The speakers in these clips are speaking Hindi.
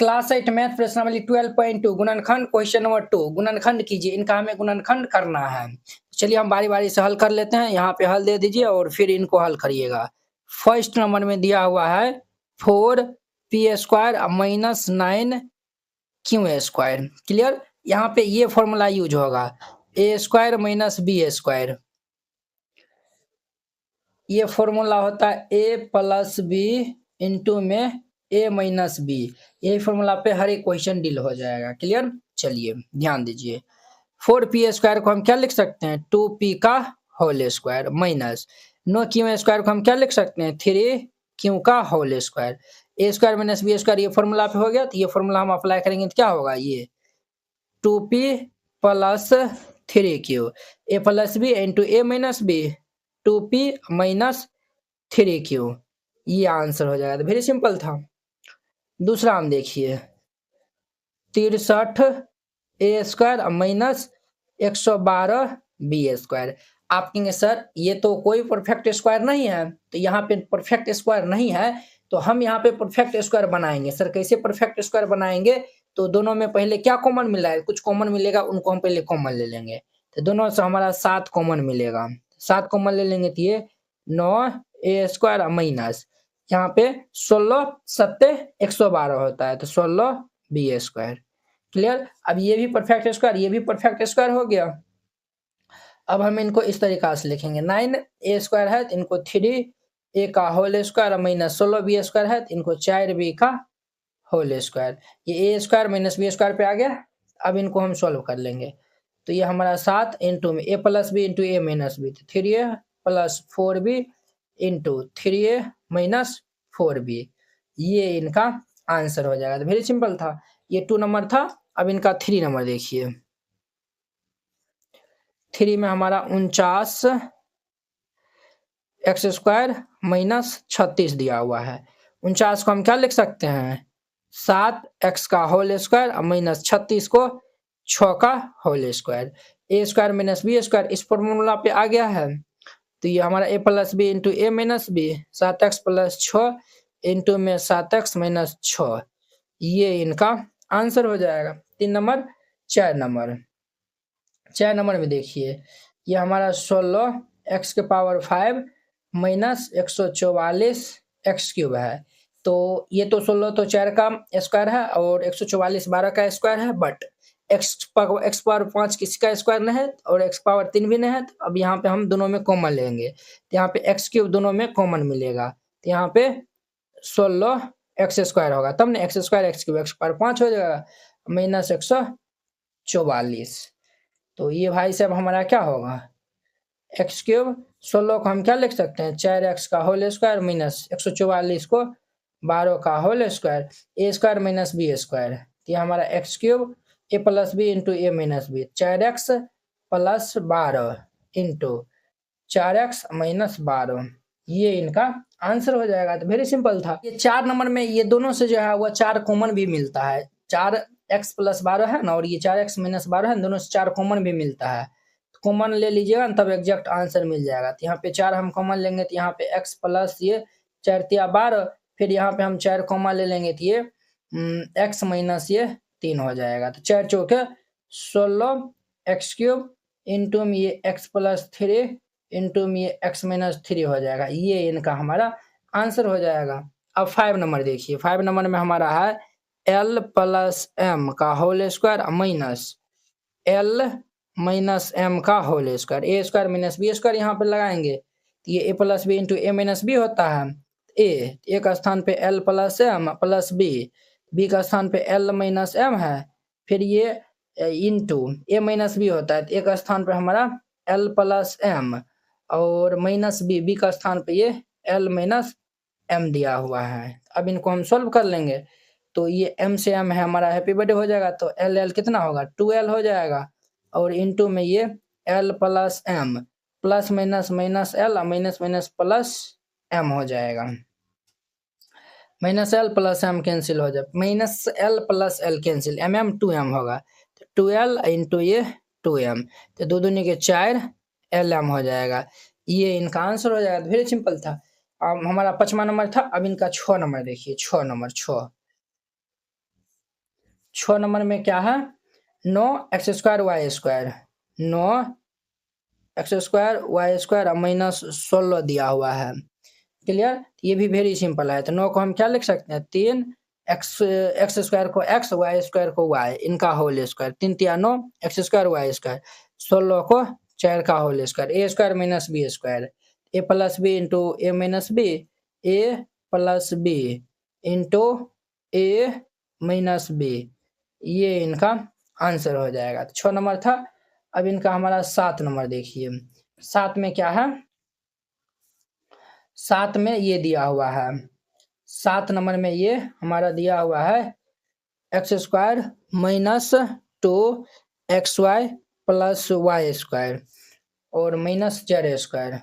क्लास 8 मैथ प्रश्नावली 12.2 गुणनखंड क्वेश्चन नंबर 2 गुणनखंड कीजिए। इनका हमें गुणनखंड करना है। चलिए हम बारी बारी से हल कर लेते हैं। यहाँ पे हल दे दीजिए और फिर इनको हल करिएगा। फर्स्ट नंबर में दिया हुआ है 4p² माइनस 9q²। क्लियर। यहाँ पे ये फॉर्मूला यूज होगा a² माइनस b²। ये फॉर्मूला होता है a प्लस बी इंटू में a माइनस बी। यही फॉर्मूला पे हर एक क्वेश्चन डील हो जाएगा। क्लियर। चलिए ध्यान दीजिए 4p² को हम क्या लिख सकते हैं 2p का होल स्क्वायर माइनस 9q² को हम क्या लिख सकते हैं 3q का whole square. a² minus b² ये फॉर्मूला पे हो गया। तो ये फॉर्मूला हम अप्लाई करेंगे तो क्या होगा ये 2p plus 3q a plus b into a minus b 2p minus 3q। ये आंसर हो जाएगा। तो वेरी सिंपल था। दूसरा हम देखिए 63a² माइनस 112b²। आप कहेंगे सर ये तो कोई परफेक्ट स्क्वायर नहीं है। तो यहाँ पे परफेक्ट स्क्वायर नहीं है तो हम यहाँ पे परफेक्ट स्क्वायर बनाएंगे। सर कैसे परफेक्ट स्क्वायर बनाएंगे। तो दोनों में पहले क्या कॉमन मिला है कुछ कॉमन मिलेगा उनको हम पहले कॉमन ले लेंगे। तो दोनों से हमारा 7 कॉमन मिलेगा। 7 कॉमन ले लेंगे तो ये 9a² माइनस यहाँ पे 16 7 112 होता है तो 16b²। क्लियर। अब ये भी परफेक्ट स्क्वायर ये भी परफेक्ट स्क्वायर हो गया। अब हम इनको इस तरीका से लिखेंगे 9a² है तो इनको 3a का होल स्क्वायर माइनस 16b² है तो इनको 4b का होल स्क्वायर। ये a² माइनस b² पे आ गया। अब इनको हम सॉल्व कर लेंगे। तो ये हमारा 7 इंटू में a plus b into a minus b 3a plus 4b into 3a minus 4b। ये इनका आंसर हो जाएगा। तो वेरी सिंपल था। ये 2 नंबर था। अब इनका 3 नंबर देखिए 3 में हमारा 49x² माइनस 36 दिया हुआ है। 49 को हम क्या लिख सकते हैं 7x का होल स्क्वायर माइनस 36 को 6 का whole square. a² minus b² इस फॉर्मूला पे आ गया है। तो ये हमारा a plus b into a minus b 7x plus 6 into में 7x माइनस 6। ये इनका आंसर हो जाएगा। 3 नंबर। 4 नंबर 4 नंबर में देखिए ये हमारा 16x⁵ माइनस 144x³ है। तो ये तो 16 तो 4 का स्क्वायर है और 144 12 का स्क्वायर है। बट x⁵ किसी का स्क्वायर नहीं है और x⁻3 भी नहीं है। तो अब यहाँ पे हम दोनों में कॉमन लेंगे तो यहाँ पे x³ दोनों में कॉमन मिलेगा। तो यहाँ पे 16x² होगा तब ना x² x³ x⁻5 हो जाएगा माइनस 144। तो ये भाई साहब हमारा क्या होगा x³ 16 को हम क्या लिख सकते हैं 4x का होल स्क्वायर माइनस 144 को 12 का whole square a² minus b²। ये हमारा x³ a plus b into a minus b 4x plus 12 into 4x minus 12। ये इनका आंसर हो जाएगा। तो वेरी सिंपल था। ये 4 नंबर में ये दोनों से जो है वो 4 कॉमन भी मिलता है। 4x प्लस 12 है ना और ये 4x माइनस 12 है दोनों से 4 कॉमन भी मिलता है। तो कॉमन ले लीजिएगा ना तब एग्जैक्ट आंसर मिल जाएगा। तो यहाँ पे 4 हम कॉमन लेंगे तो यहाँ पे x प्लस ये 4 तिया 12 फिर यहाँ पे हम 4 कॉमन ले लेंगे तो ये x माइनस ये 3 हो जाएगा। तो 4 चौके 16x³ इंटू में ये x प्लस 3 इंटू में ये x माइनस 3 हो जाएगा। ये इनका हमारा आंसर हो जाएगा। अब 5 नंबर देखिए 5 नंबर में हमारा है l प्लस m का whole square minus l minus m का whole square a² minus b² यहाँ पे लगाएंगे तो ये a plus b into a minus b होता है। a का स्थान पे l plus m plus b का स्थान पे l माइनस m है फिर ये इंटू a माइनस बी होता है। तो a का स्थान पे हमारा l प्लस m और माइनस b का स्थान पे ये l माइनस m दिया हुआ है। अब इनको हम सॉल्व कर लेंगे तो ये m से m है हमारा हैप्पी बर्थडे हो जाएगा। तो l कितना होगा 2l हो जाएगा और इंटू में ये l plus m plus minus minus l minus minus plus m हो जाएगा। Minus l plus m cancel हो जाए minus l plus l cancel mm 2m होगा तो 2l इंटू ये 2m तो 2 दूनी के 4 lm हो जाएगा। ये इनका आंसर हो जाएगा। वेरी सिंपल था। हमारा 5वां नंबर था। अब इनका 6 नंबर देखिए 6 नंबर 6 6 नंबर में क्या है 9x² y², 9x² y² -16 दिया हुआ है। क्लियर, ये भी वेरी सिंपल है। तो 9 को हम क्या लिख सकते हैं 3x² को x y² को y, इनका होल स्क्वायर, 3 तिया 9 x² y², 16 को 4 का whole square, a² - b², a + b into a - b, a + b into a - b, ये इनका आंसर हो जाएगा। तो 6 नंबर था। अब इनका हमारा 7 नंबर देखिए, 7 में क्या है, 7 में ये दिया हुआ है, 7 नंबर में ये हमारा दिया हुआ है x² - 2xy + y² और -z²।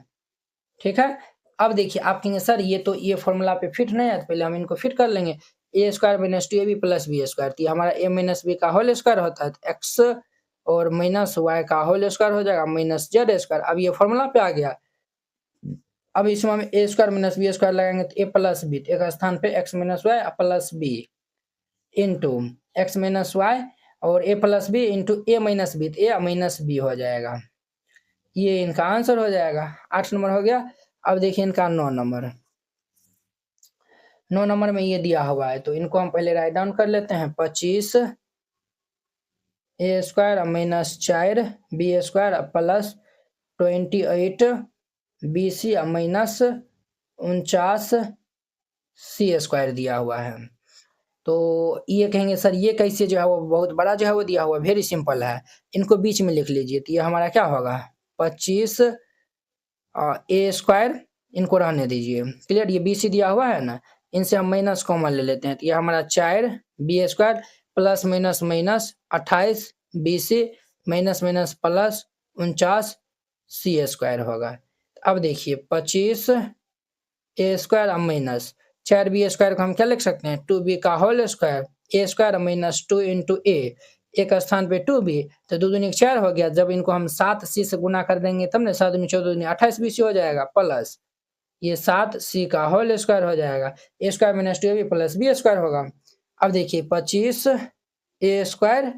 ठीक है। अब देखिए आप कहेंगे सर ये तो ये फॉर्मूला पे फिट नहीं है, तो पहले हम इनको फिट कर लेंगे। a² - 2ab + b², तो ये हमारा a - b का होल स्क्वायर होता है, तो x और -y का होल स्क्वायर हो जाएगा -z²। अब ये फॉर्मूला पे आ गया। अब इसमें हम a² - b² लगाएंगे तो a + b, तो एक स्थान पे x - y + b into x - y और a + b into a - b, तो a - b हो जाएगा। ये इनका आंसर हो जाएगा। 8 नंबर हो गया। अब देखिए इनका 9 नंबर, 9 नंबर में ये दिया हुआ है, तो इनको हम पहले राइट डाउन कर लेते हैं। 25 a² - 4 b² + 28 bc - 49 c² दिया हुआ है। तो ये कहेंगे सर ये कैसे जो है वो बहुत बड़ा जो है वो दिया हुआ, वेरी सिंपल है, इनको बीच में लिख लीजिए। तो ये हमारा क्या होगा 25 a², इनको रहने दीजिए। क्लियर, ये BC दिया हुआ है ना, इनसे हम माइनस कॉमन ले लेते हैं, तो ये हमारा 4 b² + -28 BC - प्लस 49 c² होगा। अब देखिए 25 a² माइनस 4 b² को हम क्या लिख सकते हैं 2b का whole square, a² - 2 into a, एक स्थान पे 2b, तो 2 दूनी 4 हो गया। जब इनको हम 7c से गुना कर देंगे तब ना 7 दूनी 14 दूनी 28 BC हो जाएगा, प्लस ये 7c का होल स्क्वायर हो जाएगा, a² - 2ab + b² होगा। अब देखिए 25 a²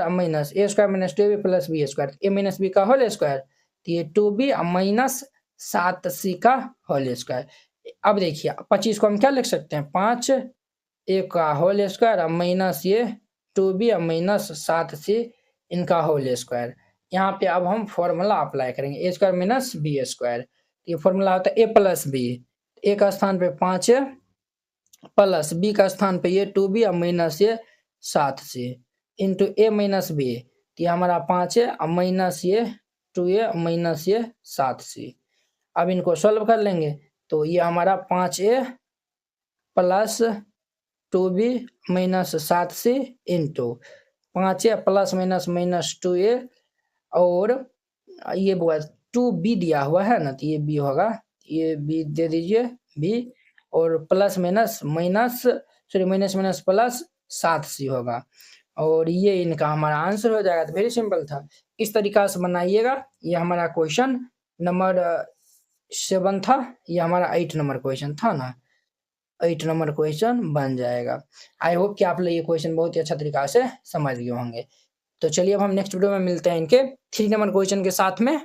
minus a² - 2ab + b², a - b का होल स्क्वायर, तो ये 2b माइनस 7c का होल स्क्वायर। अब देखिए 25 को हम क्या लिख सकते हैं 5 a का होल स्क्वायर माइनस ये 2b माइनस 7c इनका होल स्क्वायर। यहाँ पे अब हम फॉर्मूला अप्लाई करेंगे, a² - b², ये फॉर्मूला होता है a + b, a का स्थान पे 5 प्लस b का स्थान पे ये 2b माइनस ये 7c इंटू a - b, तो ये हमारा 5 माइनस ये 2a माइनस ये 7c। अब इनको सॉल्व कर लेंगे, तो ये हमारा 5a plus 2b minus 7c into 5a plus minus 2a और ये 2b दिया हुआ है ना, तो ये b होगा, ये b दे दीजिए b, और प्लस माइनस प्लस 7c होगा, और ये इनका हमारा आंसर हो जाएगा। तो वेरी सिंपल था, इस तरीका से बनाइएगा। ये हमारा क्वेश्चन नंबर 7 था, ये हमारा 8 नंबर क्वेश्चन था ना, 8 नंबर क्वेश्चन बन जाएगा। आई होप कि आप लोग ये क्वेश्चन बहुत ही अच्छा तरीका से समझ गए होंगे। तो चलिए अब हम नेक्स्ट वीडियो में मिलते हैं इनके 3 नंबर क्वेश्चन के साथ में।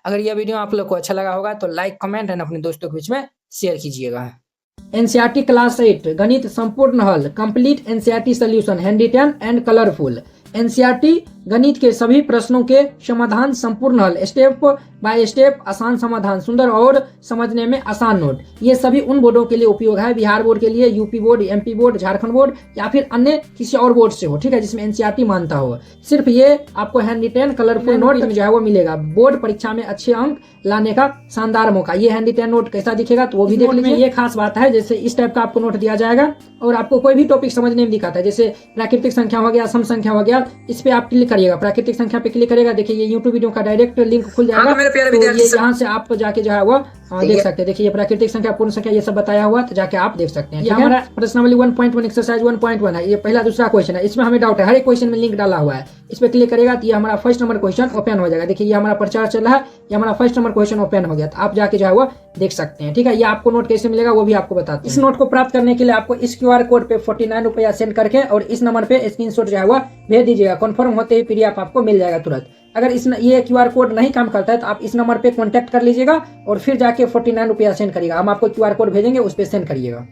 अगर यह वीडियो आप लोग को अच्छा लगा होगा तो लाइक, कमेंट एंड अपने दोस्तों के बीच में शेयर कीजिएगा। एनसीईआरटी क्लास 8 गणित संपूर्ण हल complete NCERT solution hand written and colourful. NCERT गणित के सभी प्रश्नों के समाधान संपूर्ण हल, स्टेप बाय स्टेप आसान समाधान, सुंदर और समझने में आसान नोट। ये सभी उन बोर्डों के लिए उपयोग है, बिहार बोर्ड के लिए, UP board, MP board, Jharkhand board या फिर अन्य किसी और बोर्ड से हो, ठीक है, जिसमें एनसीईआरटी मानता हो। सिर्फ ये आपको हैंड रिटन कलरफुल नोट जो है वो मिलेगा। बोर्ड परीक्षा में अच्छे अंक लाने का शानदार मौका। ये हैंड रिटन नोट कैसा दिखेगा तो वो भी देख लीजिए। ये खास बात है, जैसे इस टाइप का आपको नोट दिया जाएगा और आपको कोई भी टॉपिक समझने में दिखाता है, जैसे प्राकृतिक संख्या हो गया, सम संख्या हो गया, इस पे आप क्लिक करिएगा, प्राकृतिक संख्या पे क्लिक करिएगा, देखिए ये यूट्यूब वीडियो का डायरेक्ट लिंक खुल जाएगा। तो ये यहाँ से आप जाके जो है वो देख सकते हैं। देखिए ये प्राकृतिक संख्या, पूर्ण संख्या, ये सब बताया हुआ, तो जाके आप देख सकते हैं। ये हमारा प्रश्नावली 1.1 एक्सरसाइज 1.1 है। ये पहला दूसरा क्वेश्चन है, इसमें हमें डाउट है, हर एक क्वेश्चन में लिंक डाला हुआ है। इस पर क्लिक करेगा तो ये हमारा फर्स्ट नंबर क्वेश्चन ओपन हो जाएगा। देखिए ये हमारा प्रचार चल रहा है, ये हमारा फर्स्ट नंबर क्वेश्चन ओपन हो गया, तो आप जाके जो है वो देख सकते हैं। ठीक है, ये आपको नोट कैसे मिलेगा वो भी आपको बताते हैं। इस नोट को प्राप्त करने के लिए आपको इस QR कोड पे 49 रुपया सेंड करके और इस नंबर पे स्क्रीनशॉट जो है वो भेज दीजिएगा। कन्फर्म होते ही PDF आपको मिल जाएगा तुरंत। अगर ये QR कोड नहीं काम करता है तो आप इस नंबर पे कॉन्टैक्ट कर लीजिएगा और फिर जाके 49 रुपया सेंड करिएगा। हम आपको QR कोड भेजेंगे, उस पर सेंड करिएगा।